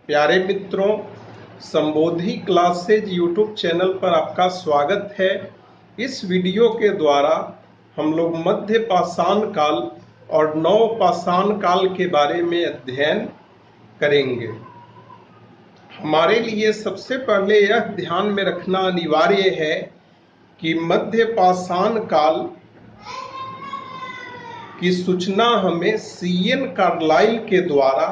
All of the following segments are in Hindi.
प्यारे मित्रों, संबोधि क्लासेज यूट्यूब चैनल पर आपका स्वागत है। इस वीडियो के द्वारा हम लोग मध्य पाषाण काल और नव पाषाण काल के बारे में अध्ययन करेंगे। हमारे लिए सबसे पहले यह ध्यान में रखना अनिवार्य है कि मध्य पाषाण काल की सूचना हमें सीएन कार्लाइल के द्वारा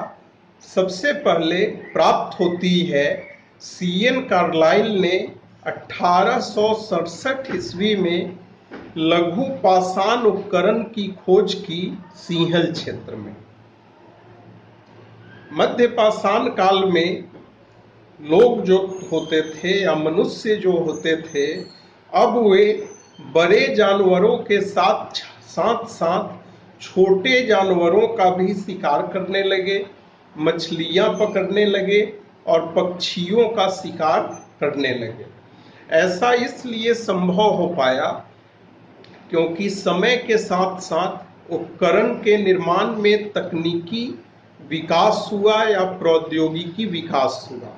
सबसे पहले प्राप्त होती है। सीएन कार्लाइल ने 1867 ईस्वी में लघु पाषाण उपकरण की खोज की सिंहल क्षेत्र में। मध्य पाषाण काल में लोग जो होते थे या मनुष्य जो होते थे, अब वे बड़े जानवरों के साथ साथ छोटे जानवरों का भी शिकार करने लगे, मछलियां पकड़ने लगे और पक्षियों का शिकार करने लगे। ऐसा इसलिए संभव हो पाया क्योंकि समय के साथ साथ उपकरण के निर्माण में तकनीकी विकास हुआ या प्रौद्योगिकी विकास हुआ।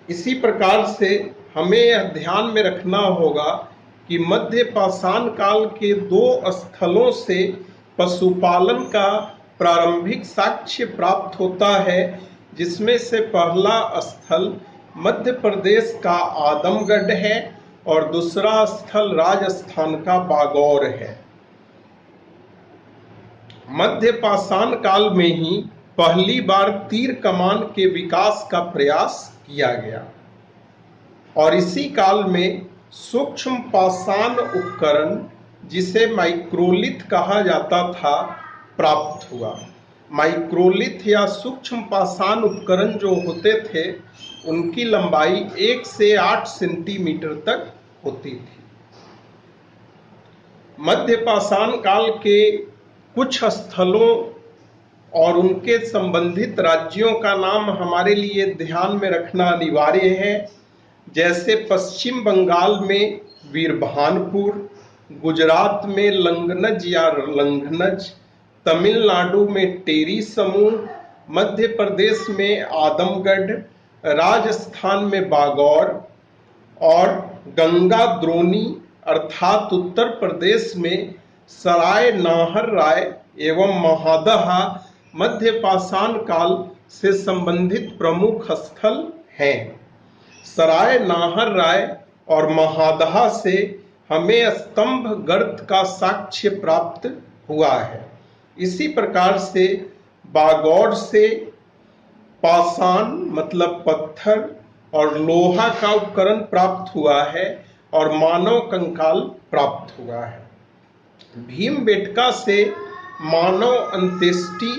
इसी प्रकार से हमें यह ध्यान में रखना होगा कि मध्य पाषाण काल के दो स्थलों से पशुपालन का प्रारंभिक साक्ष्य प्राप्त होता है, जिसमें से पहला स्थल मध्य प्रदेश का आदमगढ़ है और दूसरा स्थल राजस्थान का बागौर है। मध्य पाषाण काल में ही पहली बार तीर कमान के विकास का प्रयास किया गया और इसी काल में सूक्ष्म पाषाण उपकरण, जिसे माइक्रोलिथ कहा जाता था, प्राप्त हुआ। माइक्रोलिथ या सूक्ष्म पाषाण उपकरण जो होते थे, उनकी लंबाई 1 से 8 सेंटीमीटर तक होती थी। मध्य पाषाण काल के कुछ स्थलों और उनके संबंधित राज्यों का नाम हमारे लिए ध्यान में रखना अनिवार्य है, जैसे पश्चिम बंगाल में वीरभानपुर, गुजरात में लंगनज या लंघनज, तमिलनाडु में टेरी समूह, मध्य प्रदेश में आदमगढ़, राजस्थान में बागौर और गंगा द्रोणी अर्थात उत्तर प्रदेश में सराय नाहर राय एवं महादहा मध्य पाषाण काल से संबंधित प्रमुख स्थल हैं। सराय नाहर राय और महादहा से हमें स्तंभ गर्त का साक्ष्य प्राप्त हुआ है। इसी प्रकार से बागौर से पाषाण मतलब पत्थर और लोहा का उपकरण प्राप्त हुआ है और मानव कंकाल प्राप्त हुआ है। भीमबेटका से मानव अंत्येष्टि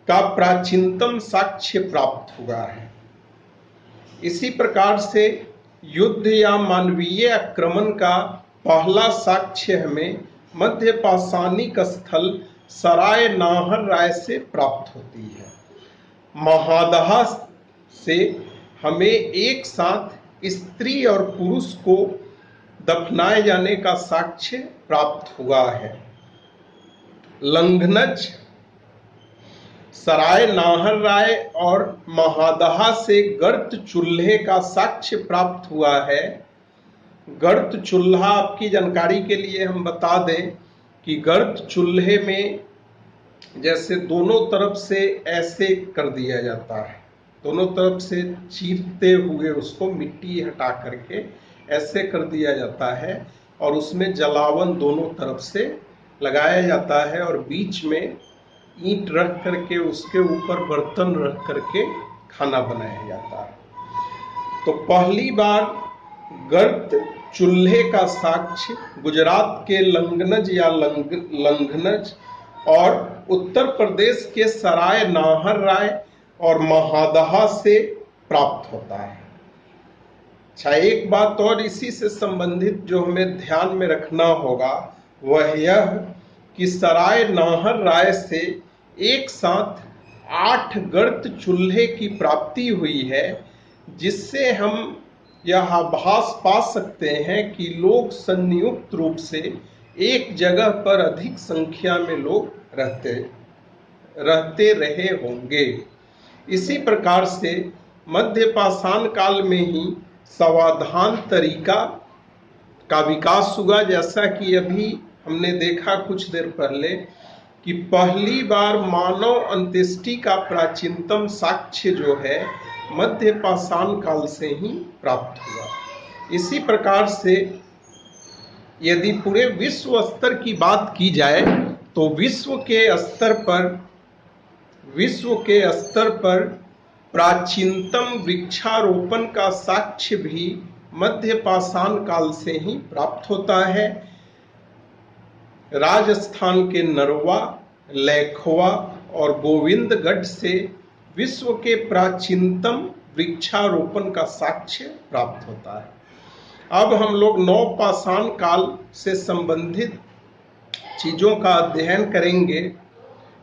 का प्राचीनतम साक्ष्य प्राप्त हुआ है। इसी प्रकार से युद्ध या मानवीय आक्रमण का पहला साक्ष्य हमें मध्य पाषाणिक स्थल सराय नाहर राय से प्राप्त होती है। महादहा से हमें एक साथ स्त्री और पुरुष को दफनाए जाने का साक्ष्य प्राप्त हुआ है। लंघनज, सराय नाहर राय और महादहा से गर्त चूल्हे का साक्ष्य प्राप्त हुआ है। गर्त चूल्हा, आपकी जानकारी के लिए हम बता दें कि गर्त चूल्हे में जैसे दोनों तरफ से ऐसे कर दिया जाता है, दोनों तरफ से चीरते हुए उसको मिट्टी हटा करके ऐसे कर दिया जाता है और उसमें जलावन दोनों तरफ से लगाया जाता है और बीच में ईंट रख करके उसके ऊपर बर्तन रख करके खाना बनाया जाता है। तो पहली बार गर्त चूल्हे का साक्ष्य गुजरात के लंगनज या लंघनज और उत्तर प्रदेश के सराय नाहर राय और महादहा से प्राप्त होता है। अच्छा, एक बात और इसी से संबंधित जो हमें ध्यान में रखना होगा वह यह कि सराय नाहर राय से एक साथ 8 गर्त चूल्हे की प्राप्ति हुई है, जिससे हम यह आभास पा सकते हैं कि लोग संयुक्त रूप से एक जगह पर अधिक संख्या में लोग रहते रहते रहे होंगे। इसी प्रकार से मध्य पाषाण काल में ही समाधान तरीका का विकास हुआ, जैसा कि अभी हमने देखा कुछ देर पहले कि पहली बार मानव अंत्येष्टि का प्राचीनतम साक्ष्य जो है मध्य पाषाण काल से ही प्राप्त हुआ। इसी प्रकार से यदि पूरे विश्व स्तर की बात की जाए तो विश्व के स्तर पर प्राचीनतम वृक्षारोपण का साक्ष्य भी मध्य पाषाण काल से ही प्राप्त होता है। राजस्थान के नरवा, लैखवा और गोविंदगढ़ से विश्व के प्राचीनतम वृक्षारोपण का साक्ष्य प्राप्त होता है। अब हम लोग नवपाषाण काल से संबंधित चीजों का अध्ययन करेंगे।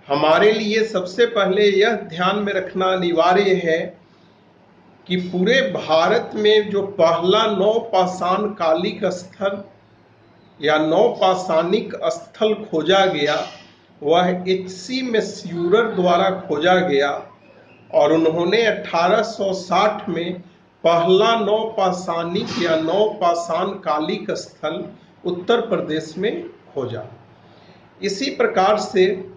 हमारे लिए सबसे पहले यह ध्यान में रखना अनिवार्य है कि पूरे भारत में जो पहला नवपाषाण कालिक स्थल या नवपाषाणिक स्थल खोजा गया वह H.C. मैस्यूरर द्वारा खोजा गया और उन्होंने 1860 में पहला नवपाषाणिक या नवपाषाण कालिक स्थल उत्तर प्रदेश में खोजा। इसी प्रकार से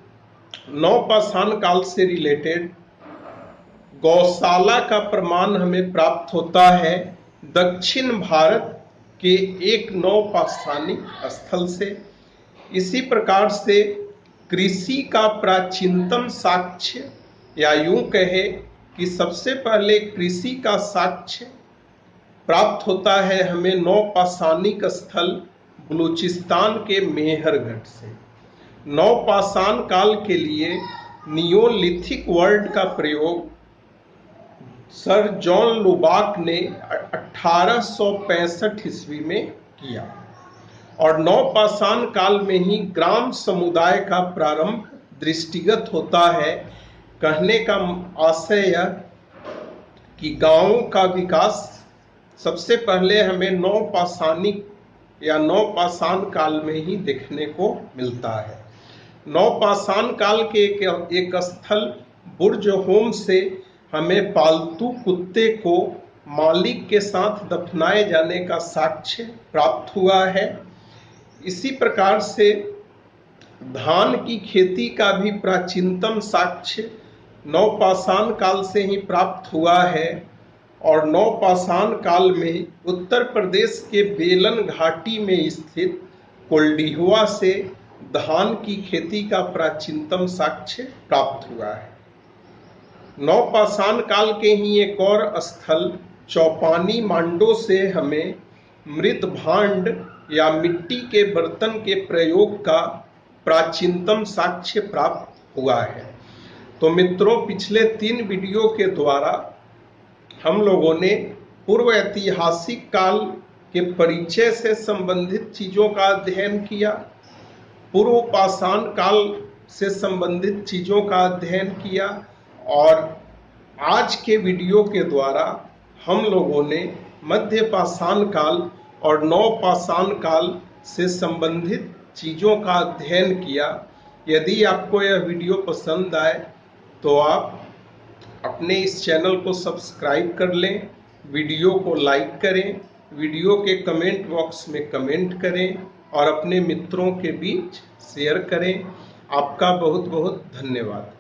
नवपाषाण काल से रिलेटेड गौशाला का प्रमाण हमें प्राप्त होता है दक्षिण भारत के एक नवपाषाणिक स्थल से। इसी प्रकार से कृषि का प्राचीनतम साक्ष्य या यूं कहे कि सबसे पहले कृषि का साक्ष्य प्राप्त होता है हमें नवपाषाणिक स्थल बलूचिस्तान के मेहरगढ़ से। नवपाषाण काल के लिए नियोलिथिक वर्ड का प्रयोग सर जॉन लुबाक ने 1865 ईस्वी में किया और नवपाषाण काल में ही ग्राम समुदाय का प्रारंभ दृष्टिगत होता है। कहने का आशय यह कि गांवों का विकास सबसे पहले हमें नवपाषाणिक या नवपाषाण काल में ही देखने को मिलता है। नवपाषाण काल के एक स्थल बुर्ज होम से हमें पालतू कुत्ते को मालिक के साथ दफनाए जाने का साक्ष्य प्राप्त हुआ है। इसी प्रकार से धान की खेती का भी प्राचीनतम साक्ष्य नवपाषाण काल से ही प्राप्त हुआ है और नवपाषाण काल में उत्तर प्रदेश के बेलन घाटी में स्थित कोल्डिहुआ से धान की खेती का प्राचीनतम साक्ष्य प्राप्त हुआ है। नवपाषाण काल के ही एक और स्थल चौपानी मांडो से हमें मृत भांड या मिट्टी के बर्तन के प्रयोग का प्राचीनतम साक्ष्य प्राप्त हुआ है। तो मित्रों, पिछले 3 वीडियो के द्वारा हम लोगों ने पूर्व ऐतिहासिक काल के परिचय से संबंधित चीजों का अध्ययन किया, पूर्व पाषाण काल से संबंधित चीजों का अध्ययन किया और आज के वीडियो के द्वारा हम लोगों ने मध्य पाषाण काल और नवपाषाण काल से संबंधित चीजों का अध्ययन किया। यदि आपको यह वीडियो पसंद आए तो आप अपने इस चैनल को सब्सक्राइब कर लें, वीडियो को लाइक करें, वीडियो के कमेंट बॉक्स में कमेंट करें और अपने मित्रों के बीच शेयर करें। आपका बहुत बहुत धन्यवाद।